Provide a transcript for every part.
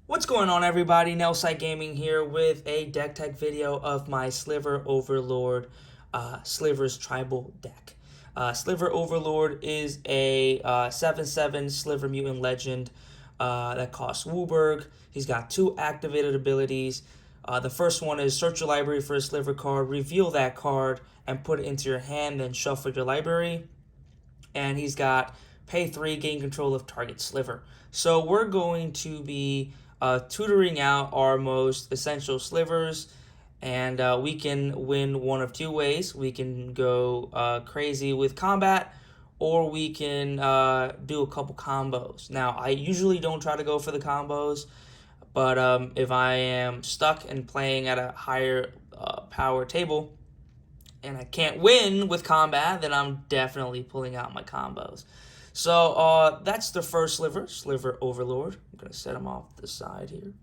What's going on, everybody? Nelside Gaming here with a deck tech video of my Sliver Overlord Sliver's Tribal deck. Sliver Overlord is a 7/7 Sliver Mutant Legend that costs Wooburg. He's got two activated abilities. The first one is search your library for a Sliver card, reveal that card, and put it into your hand, then shuffle your library. And he's got pay 3, gain control of target Sliver. So we're going to be tutoring out our most essential Slivers, and we can win one of two ways. We can go crazy with combat, or we can do a couple combos. Now, I usually don't try to go for the combos, but if I am stuck and playing at a higher power table, and I can't win with combat, then I'm definitely pulling out my combos. So that's the first Sliver Overlord. I'm going to set him off to the side here.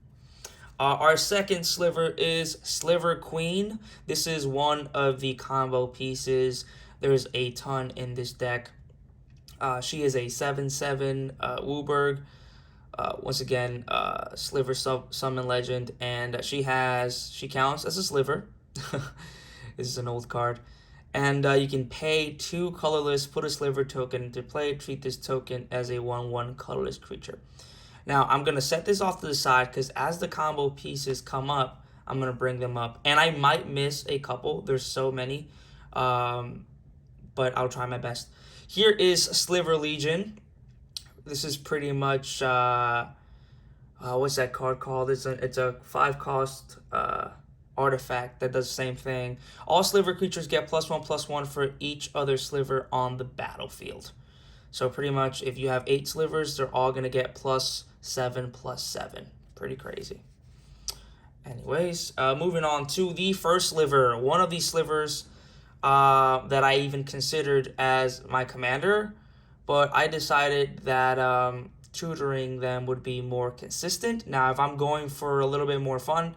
Our second Sliver is Sliver Queen. This is one of the combo pieces. There's a ton in this deck. She is a 7/7 Wooburg. Once again, Sliver Summon Legend, and she counts as a Sliver. This is an old card. And you can pay 2 colorless, put a Sliver token into play, treat this token as a 1/1 colorless creature. Now, I'm going to set this off to the side because as the combo pieces come up, I'm going to bring them up. And I might miss a couple. There's so many. But I'll try my best. Here is Sliver Legion. This is pretty much, what's that card called? It's a 5-cost artifact that does the same thing. All Sliver creatures get +1/+1 for each other Sliver on the battlefield. So pretty much if you have 8 Slivers, they're all going to get +7/+7. Pretty crazy. Anyways, moving on to the first Sliver. One of these Slivers that I even considered as my commander, but I decided that tutoring them would be more consistent. Now, if I'm going for a little bit more fun,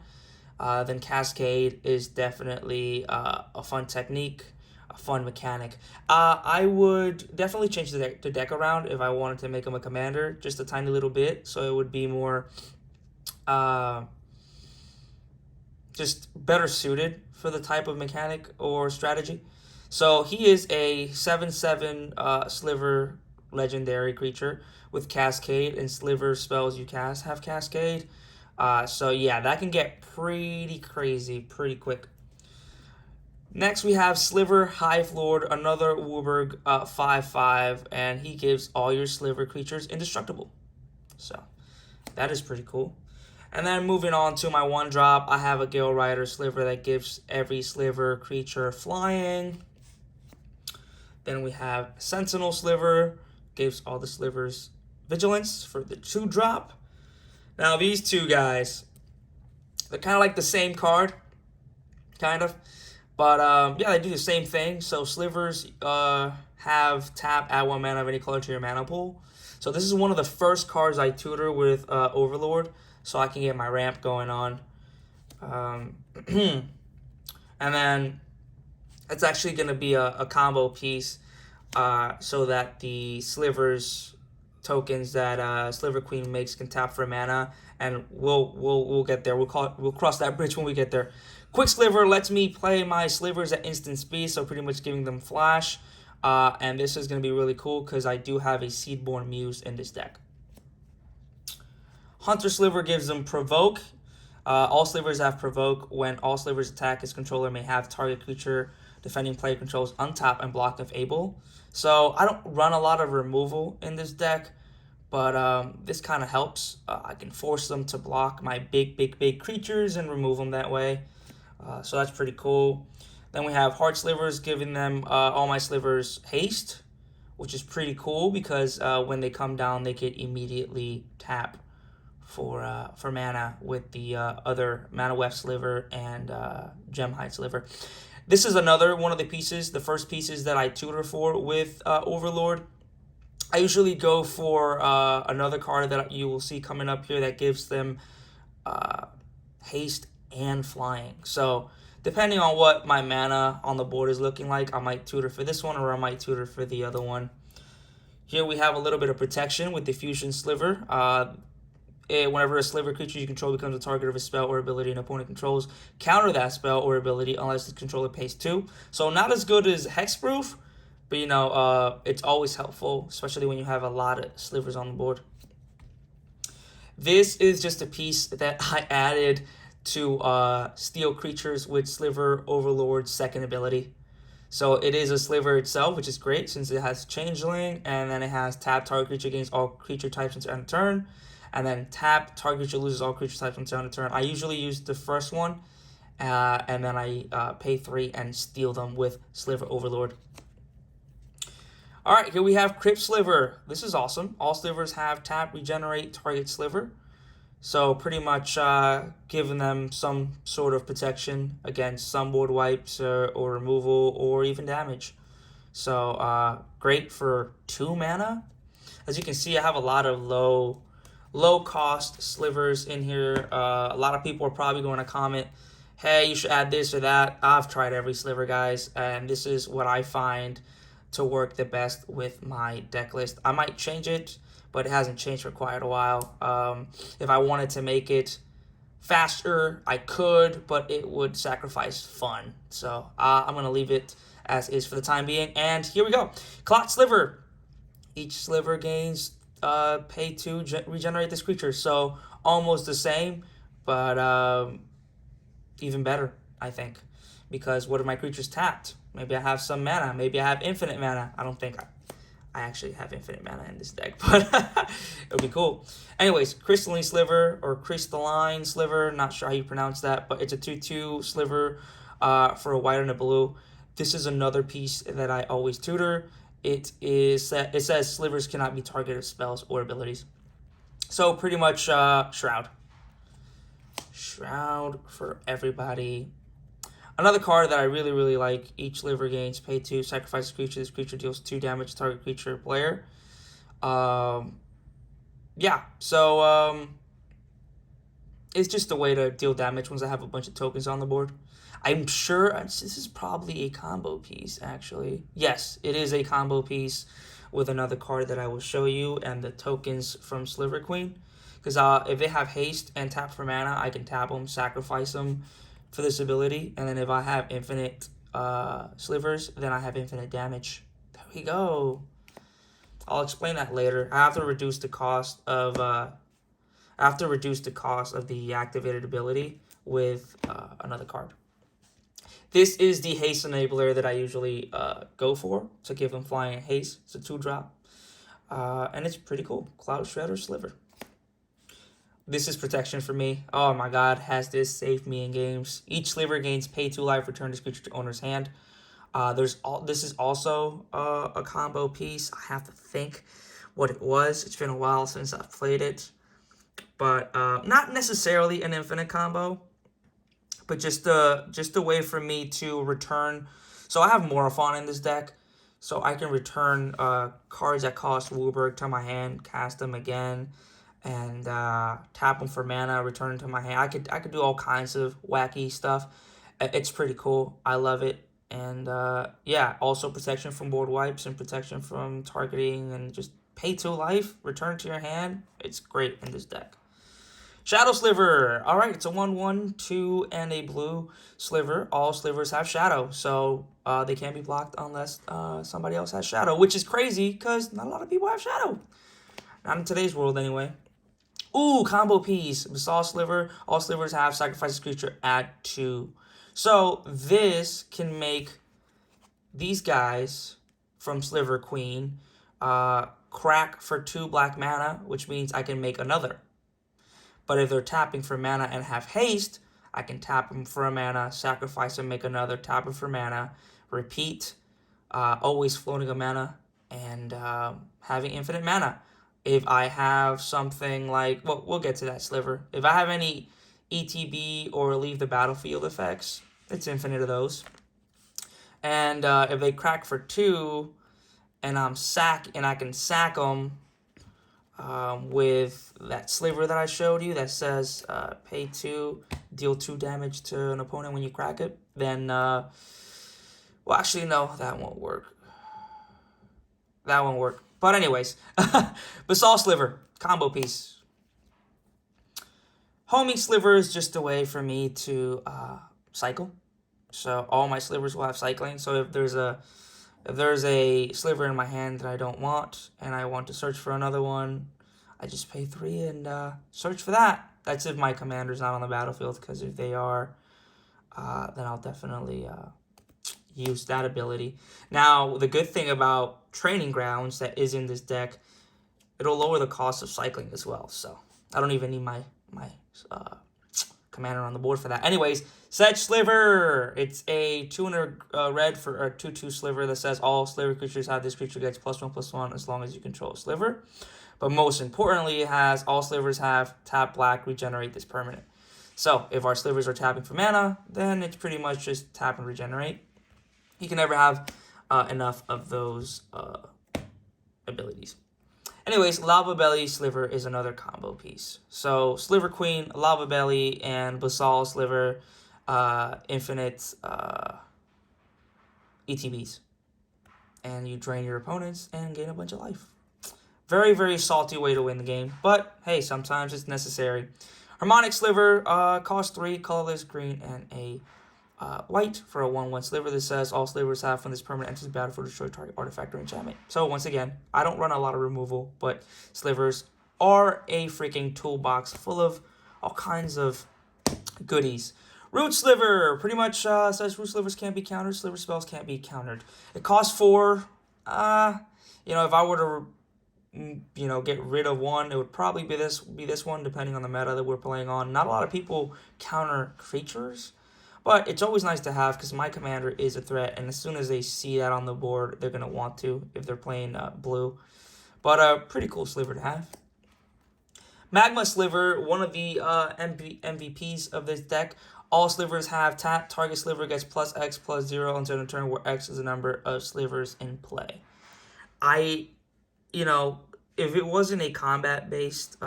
then Cascade is definitely a fun technique, a fun mechanic. I would definitely change the deck around if I wanted to make him a commander, just a tiny little bit, so it would be more just better suited for the type of mechanic or strategy. So he is a 7/7 Sliver legendary creature with Cascade, and Sliver spells you cast have Cascade. So yeah, that can get pretty crazy pretty quick. Next, we have Sliver Hive Lord, another Wooburg 5/5, and he gives all your Sliver creatures indestructible. So that is pretty cool. And then moving on to my 1-drop, I have a Gale Rider Sliver that gives every Sliver creature flying. Then we have Sentinel Sliver, gives all the Slivers vigilance for the 2-drop. Now, these two guys, they're kind of like the same card, kind of. But, yeah, they do the same thing. So, Slivers have tap, add 1 mana of any color to your mana pool. So, this is one of the first cards I tutor with Overlord, so I can get my ramp going on. And then, it's actually going to be a combo piece so that the Slivers tokens that Sliver Queen makes can tap for mana, and we'll get there. We'll cross that bridge when we get there. Quick Sliver lets me play my Slivers at instant speed, so pretty much giving them flash. And this is going to be really cool because I do have a Seedborn Muse in this deck. Hunter Sliver gives them Provoke. All Slivers have Provoke. When all Slivers attack, his controller may have target creature defending player controls untap and blocked if able. So I don't run a lot of removal in this deck, but this kind of helps. I can force them to block my big creatures and remove them that way. So that's pretty cool. Then we have Heart Slivers giving them all my Slivers haste, which is pretty cool because when they come down, they can immediately tap for mana with the other Mana Weft Sliver and Gemhide Sliver. This is another one of the pieces, the first pieces that I tutor for with Overlord. I usually go for another card that you will see coming up here that gives them haste and flying. So depending on what my mana on the board is looking like, I might tutor for this one or I might tutor for the other one. Here we have a little bit of protection with the Fusion Sliver. Whenever a Sliver creature you control becomes a target of a spell or ability an opponent controls, counter that spell or ability unless the controller pays 2. So not as good as Hexproof, but it's always helpful, especially when you have a lot of Slivers on the board. This is just a piece that I added to steal creatures with Sliver Overlord's second ability. So it is a Sliver itself, which is great since it has Changeling, and then it has tap target creature against all creature types until end of turn, and then tap target creature loses all creature types until end of turn. I usually use the first one, and then I pay 3 and steal them with Sliver Overlord. All right, here we have Crypt Sliver. This is awesome. All Slivers have tap, regenerate, target Sliver. So pretty much giving them some sort of protection against some board wipes or removal or even damage. So great for 2 mana. As you can see, I have a lot of low cost Slivers in here. A lot of people are probably going to comment, hey, you should add this or that. I've tried every Sliver, guys, and this is what I find to work the best with my deck list. I might change it, but it hasn't changed for quite a while. If I wanted to make it faster, I could, but it would sacrifice fun. So I'm going to leave it as is for the time being. And here we go. Clot Sliver. Each Sliver gains pay 2, regenerate this creature. So almost the same, but even better, I think. Because what if my creature's tapped? Maybe I have some mana. Maybe I have infinite mana. I don't think I actually have infinite mana in this deck, but it would be cool. Anyways, Crystalline Sliver or Crystalline Sliver, not sure how you pronounce that, but it's a 2/2 Sliver for a white and a blue. This is another piece that I always tutor. It says Slivers cannot be targeted spells or abilities. So pretty much Shroud. Shroud for everybody. Another card that I really, really like, each Sliver gains pay 2, sacrifice a creature. This creature deals 2 damage to target creature or player. Yeah, so it's just a way to deal damage once I have a bunch of tokens on the board. I'm sure this is probably a combo piece, actually. Yes, it is a combo piece with another card that I will show you and the tokens from Sliver Queen. Because if they have haste and tap for mana, I can tap them, sacrifice them for this ability, and then if I have infinite Slivers, then I have infinite damage. There we go. I'll explain that later. I have to reduce the cost of the activated ability with another card. This is the haste enabler that I usually go for to give them flying and haste. It's a 2-drop, and it's pretty cool. Cloud Shredder Sliver. This is protection for me. Oh my god, has this saved me in games. Each Sliver gains pay 2 life, return this creature to owner's hand. This is also a combo piece. I have to think what it was. It's been a while since I've played it. But not necessarily an infinite combo, but just a way for me to return. So I have Morophon in this deck, so I can return cards that cost Wooburg to my hand, cast them again, and tap them for mana, return them to my hand. I could do all kinds of wacky stuff. It's pretty cool. I love it. And yeah, also protection from board wipes and protection from targeting, and just pay 2 life, return to your hand. It's great in this deck. Shadow Sliver. All right, it's a 1/1, 2, and a blue Sliver. All Slivers have Shadow, so they can't be blocked unless somebody else has Shadow, which is crazy because not a lot of people have Shadow. Not in today's world, anyway. Ooh, combo piece. Basalt Sliver. All Slivers have sacrifice a creature, add 2. So this can make these guys from Sliver Queen crack for 2 black mana, which means I can make another. But if they're tapping for mana and have haste, I can tap them for a mana, sacrifice them, make another, tap them for mana, repeat, always floating a mana, and having infinite mana. If I have something like, well, we'll get to that Sliver. If I have any ETB or leave the battlefield effects, it's infinite of those. And if they crack for 2, and I can sack them with that Sliver that I showed you that says pay 2, deal 2 damage to an opponent when you crack it, then, well, actually, no, that won't work. That won't work. But anyways, Basalt Sliver, combo piece. Homing Sliver is just a way for me to cycle. So all my Slivers will have cycling. So if there's a Sliver in my hand that I don't want, and I want to search for another one, I just pay 3 and search for that. That's if my commander's not on the battlefield, because if they are, then I'll definitely use that ability. Now, the good thing about Training Grounds that is in this deck, it'll lower the cost of cycling as well. So I don't even need my commander on the board for that. Anyways, Sedge Sliver. It's a 200 red for a 2/2 Sliver that says all Sliver creatures have this creature gets +1/+1 as long as you control a Sliver. But most importantly, it has all Slivers have tap black, regenerate this permanent. So if our Slivers are tapping for mana, then it's pretty much just tap and regenerate. You can never have enough of those abilities. Anyways, Lava Belly Sliver is another combo piece. So Sliver Queen, Lava Belly, and Basal Sliver, infinite ETBs. And you drain your opponents and gain a bunch of life. Very, very salty way to win the game. But, hey, sometimes it's necessary. Harmonic Sliver costs 3, colorless, green, and a white for a 1/1 Sliver that says all Slivers have from this permanent enters the battlefield destroy target artifact or enchantment. So once again, I don't run a lot of removal, but Slivers are a freaking toolbox full of all kinds of goodies. Root Sliver pretty much says root Slivers can't be countered, Sliver spells can't be countered. It costs 4. If I were to get rid of one, it would probably be this one, depending on the meta that we're playing on. Not a lot of people counter creatures. But it's always nice to have because my commander is a threat, and as soon as they see that on the board, they're going to want to if they're playing blue. But a pretty cool Sliver to have. Magma Sliver, one of the MVPs of this deck. All Slivers have tap. Target Sliver gets +X/+0 until a turn where X is the number of Slivers in play. If it wasn't a combat-based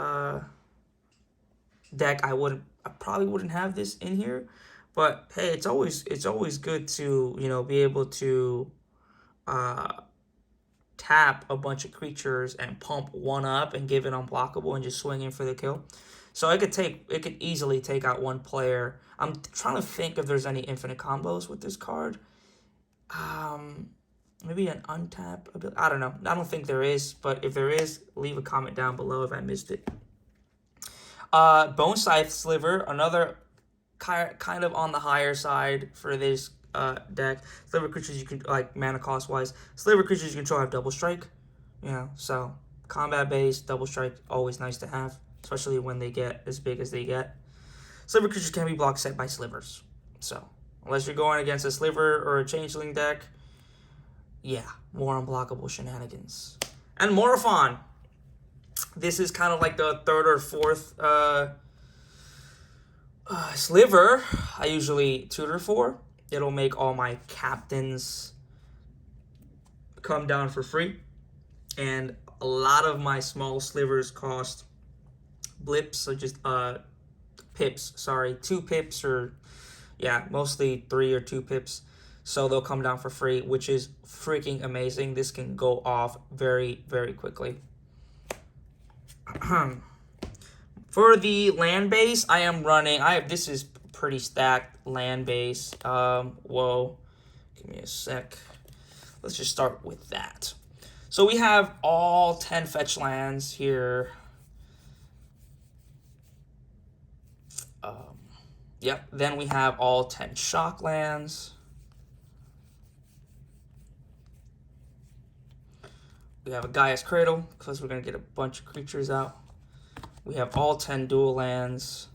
deck, I probably wouldn't have this in here. But hey, it's always good to be able to tap a bunch of creatures and pump one up and give it unblockable and just swing in for the kill. So it could easily take out one player. I'm trying to think if there's any infinite combos with this card. Maybe an untap ability. I don't know. I don't think there is, but if there is, leave a comment down below if I missed it. Bone Scythe Sliver, another kind of on the higher side for this deck. Sliver creatures you can, like mana cost wise, Sliver creatures you control have double strike. So combat based, double strike, always nice to have, especially when they get as big as they get. Sliver creatures can be block set by Slivers. So unless you're going against a Sliver or a Changeling deck, yeah, more unblockable shenanigans. And Morophon. This is kind of like the third or fourth Sliver I usually tutor for. It'll make all my captains come down for free. And a lot of my small Slivers cost blips, so just pips, sorry. 2 pips or, yeah, mostly 3 or 2 pips. So they'll come down for free, which is freaking amazing. This can go off very, very quickly. For the land base, I am running. This is pretty stacked land base. Whoa, give me a sec. Let's just start with that. So we have all 10 fetch lands here. Yep. Then we have all 10 shock lands. We have a Gaia's Cradle, because we're going to get a bunch of creatures out. We have all 10 dual lands.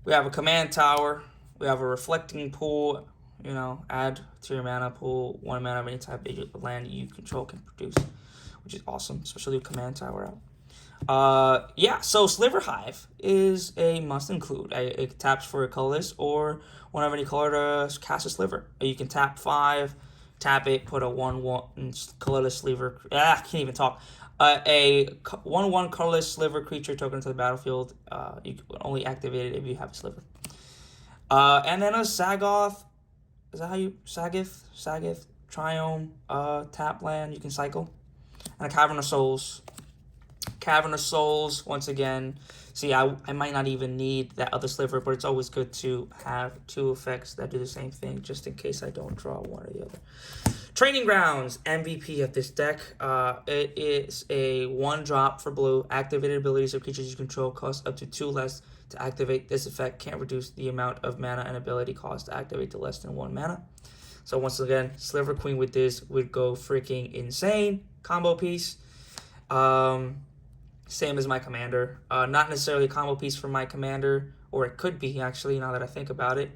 We have a command tower. We have a reflecting pool. Add to your mana pool 1 mana of any type of land you control can produce, which is awesome, especially with command tower out. So Sliver Hive is a must include. It taps for a colorless or one of any color to cast a Sliver. You can tap 5, tap it, put a 1/1 colorless Sliver. I can't even talk. A 1/1 colorless Sliver creature token to the battlefield. You can only activate it if you have a Sliver. And then a Sagoth. Is that how you Sagith? Triome. Tap land. You can cycle. and a Cavern of Souls. Cavern of Souls, once again. See, I might not even need that other Sliver, but it's always good to have two effects that do the same thing, just in case I don't draw one or the other. Training Grounds, MVP of this deck. It is a 1-drop for blue. Activated abilities of creatures you control cost up to 2 less to activate. This effect can't reduce the amount of mana and ability cost to activate to less than 1 mana. So once again, Sliver Queen with this would go freaking insane. Combo piece. Same as my commander. Not necessarily a combo piece for my commander, or it could be actually, now that I think about it.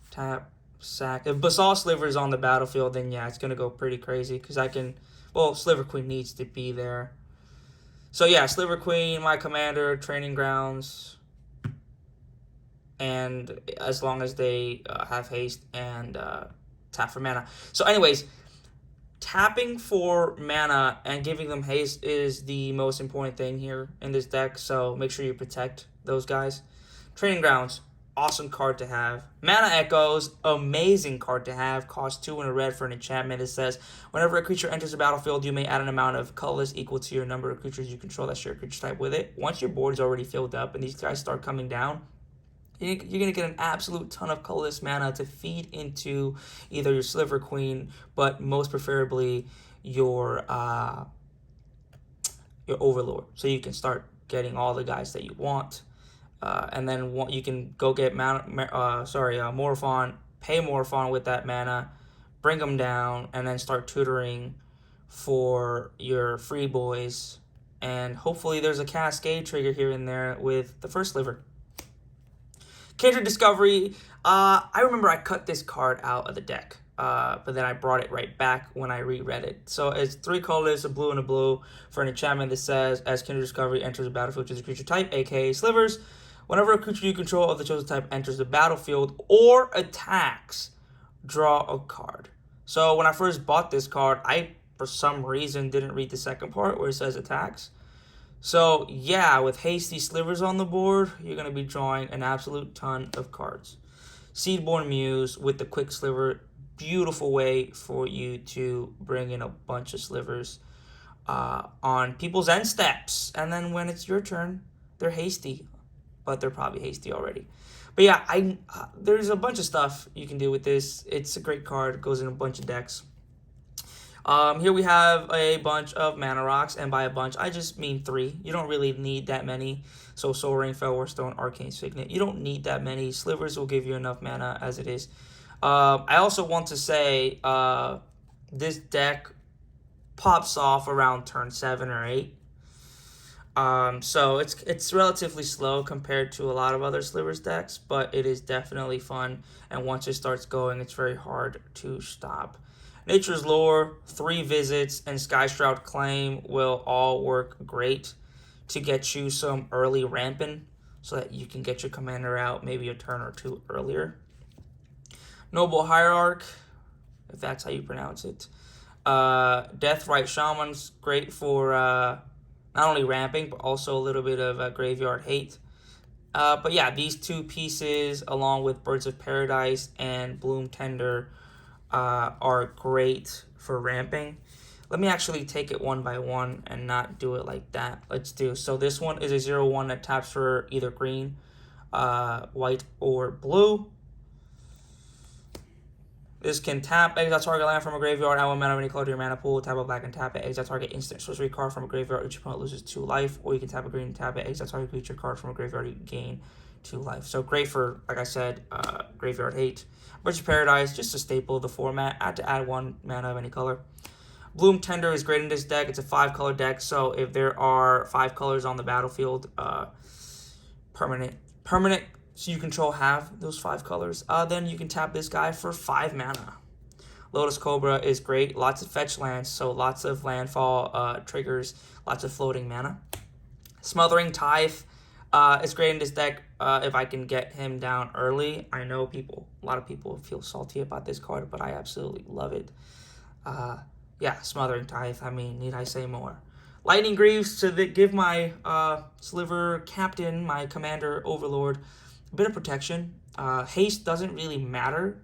Tap, sack. If Basalt Sliver is on the battlefield, then yeah, it's going to go pretty crazy, because I can, well, Sliver Queen needs to be there. So yeah, Sliver Queen, my commander, Training Grounds, and as long as they have haste and tap for mana. So anyways, tapping for mana and giving them haste is the most important thing here in this deck, so make sure you protect those guys. Training Grounds, awesome card to have. Mana Echoes, amazing card to have. Cost 2 and a red for an enchantment. It says, whenever a creature enters the battlefield, you may add an amount of colorless equal to your number of creatures you control that share creature type with it. Once your board is already filled up and these guys start coming down, you're going to get an absolute ton of colorless mana to feed into either your Sliver Queen, but most preferably your Overlord. So you can start getting all the guys that you want. And then you can go get Morphon, pay Morphon with that mana, bring them down, and then start tutoring for your free boys. And hopefully there's a Cascade trigger here and there with the first Sliver. Kindred Discovery, I remember I cut this card out of the deck, but then I brought it right back when I reread it. So it's 3 colors, a blue and a blue, for an enchantment that says, as Kindred Discovery enters the battlefield, choose a creature type, aka Slivers. Whenever a creature you control of the chosen type enters the battlefield or attacks, draw a card. So when I first bought this card, I, for some reason, didn't read the second part where it says attacks. So, yeah, with hasty Slivers on the board, you're going to be drawing an absolute ton of cards. Seedborn Muse with the Quick Sliver, beautiful way for you to bring in a bunch of Slivers on people's end steps. And then when it's your turn, they're hasty, but they're probably hasty already. But yeah, there's a bunch of stuff you can do with this. It's a great card. It goes in a bunch of decks. Here we have a bunch of mana rocks, and by a bunch, I just mean 3. You don't really need that many. So Soul Ring, Fellwar Stone, Arcane Signet. You don't need that many. Slivers will give you enough mana as it is. I also want to say this deck pops off around turn 7 or 8. So it's relatively slow compared to a lot of other Slivers decks, but it is definitely fun, and once it starts going, it's very hard to stop. Nature's Lore, 3 visits, and Skyshroud Claim will all work great to get you some early ramping so that you can get your commander out maybe a turn or 2 earlier. Noble Hierarch, if that's how you pronounce it. Deathrite Shaman's great for not only ramping, but also a little bit of graveyard hate. But yeah, these 2 pieces, along with Birds of Paradise and Bloom Tender, are great for ramping. Let me actually take it one by one and not do it like that. Let's do, so this one is a 0/1 that taps for either green, white, or blue. This can tap, exile target land from a graveyard, add 1 mana of any color to your mana pool, tap a black and tap it, exile target instant sorcery card from a graveyard, each opponent loses 2 life, or you can tap a green and tap it, exile target creature card from a graveyard, you gain 2 life. So great for, like I said, graveyard hate. Birds of Paradise, just a staple of the format, to add 1 mana of any color. Bloom Tender is great in this deck. It's a 5-color deck, so if there are 5 colors on the battlefield, permanent so you control have those 5 colors, then you can tap this guy for 5 mana. Lotus Cobra is great. Lots of fetch lands, so lots of landfall triggers, lots of floating mana. Smothering Tithe is great in this deck if I can get him down early. I know a lot of people feel salty about this card, but I absolutely love it. Yeah, Smothering Tithe, I mean, need I say more? Lightning Greaves to give my Sliver Captain, my Commander Overlord, a bit of protection. Haste doesn't really matter,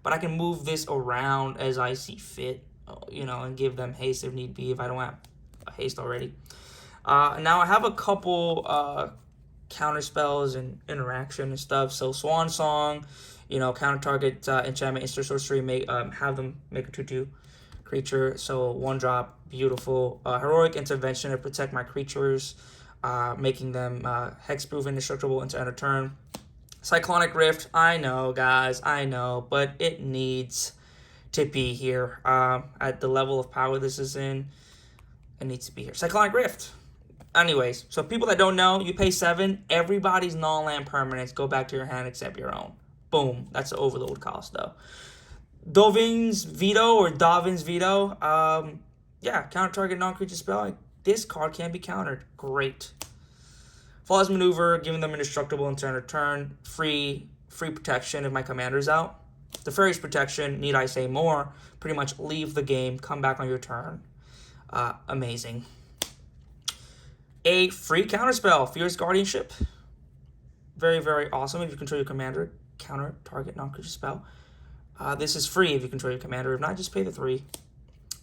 but I can move this around as I see fit, and give them haste if need be if I don't have haste already. Now I have a couple counter spells and interaction and stuff. So Swan Song, counter target enchantment, instant sorcery, have them make a 2/2 creature. So 1-drop, beautiful. Heroic Intervention to protect my creatures, making them hexproof, indestructible into end of turn. Cyclonic Rift, I know, guys, I know, but it needs to be here. At the level of power this is in, it needs to be here. Cyclonic Rift. Anyways, so people that don't know, you pay 7, everybody's non-land permanents go back to your hand except your own. Boom. That's the Overlord cost, though. Dovin's Veto. Yeah, counter target non-creature spell. This card can be countered. Great. Flawless Maneuver, giving them indestructible until end of turn. Free protection if my commander's out. The Fairy's Protection, need I say more, pretty much leave the game, come back on your turn. Amazing. A free counterspell, Fierce Guardianship. Very, very awesome. If you control your commander, counter target non-creature spell. This is free if you control your commander. If not, just pay the 3.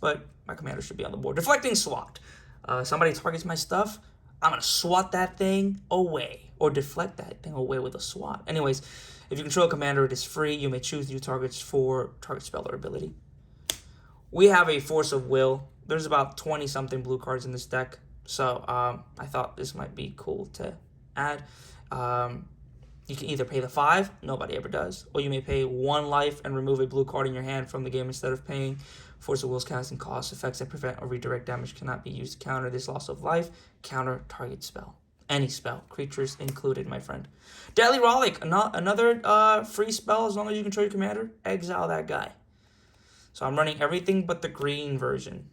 But my commander should be on the board. Deflecting Swat. Somebody targets my stuff, I'm going to swat that thing away. Or deflect that thing away with a swat. Anyways, if you control a commander, it is free. You may choose new targets for target spell or ability. We have a Force of Will. There's about 20-something blue cards in this deck. So I thought this might be cool to add. You can either pay the 5, nobody ever does, or you may pay 1 life and remove a blue card in your hand from the game instead of paying. Force of Will's casting cost. Effects that prevent or redirect damage cannot be used to counter this loss of life. Counter target spell. Any spell. Creatures included, my friend. Deadly Rollick. Another free spell as long as you control your commander. Exile that guy. So I'm running everything but the green version.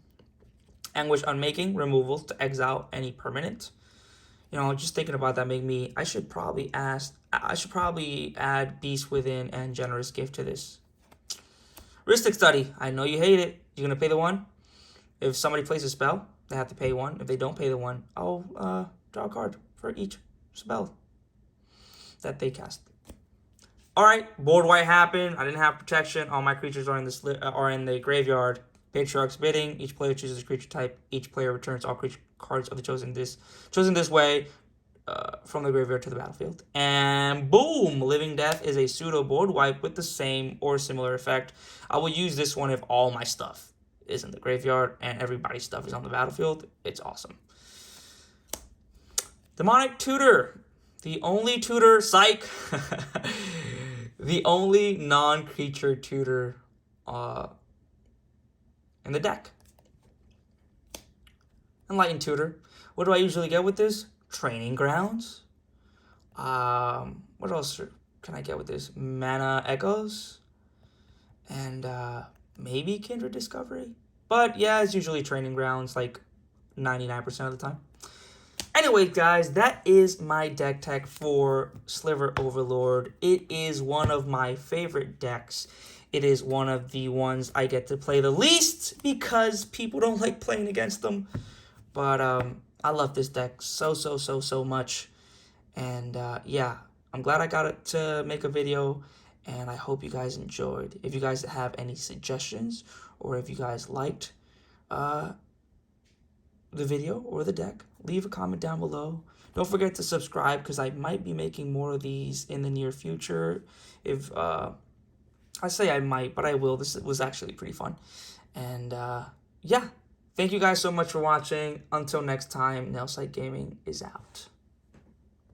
Anguish Unmaking, removal to exile any permanent. Just thinking about that I should probably add Beast Within and Generous Gift to this. Ristic Study, I know you hate it. You're going to pay the 1. If somebody plays a spell, they have to pay 1. If they don't pay the 1, I'll draw a card for each spell that they cast. Alright, board wipe happened. I didn't have protection. All my creatures are in the graveyard. Patriarch's Bidding. Each player chooses a creature type. Each player returns all creature cards of the chosen this way from the graveyard to the battlefield. And boom! Living Death is a pseudo board wipe with the same or similar effect. I will use this one if all my stuff is in the graveyard and everybody's stuff is on the battlefield. It's awesome. Demonic Tutor. The only tutor, psych. The only non-creature tutor in the deck. Enlightened Tutor. What do I usually get with this? Training Grounds. What else can I get with this? Mana Echoes. And maybe Kindred Discovery. But yeah, it's usually Training Grounds like 99% of the time. Anyway, guys, that is my deck tech for Sliver Overlord. It is one of my favorite decks. It is one of the ones I get to play the least because people don't like playing against them. But I love this deck so much. And yeah, I'm glad I got it to make a video. And I hope you guys enjoyed. If you guys have any suggestions or if you guys liked the video or the deck, leave a comment down below. Don't forget to subscribe because I might be making more of these in the near future. If I say I might, but I will. This was actually pretty fun. And yeah, thank you guys so much for watching. Until next time, Nailsight Gaming is out.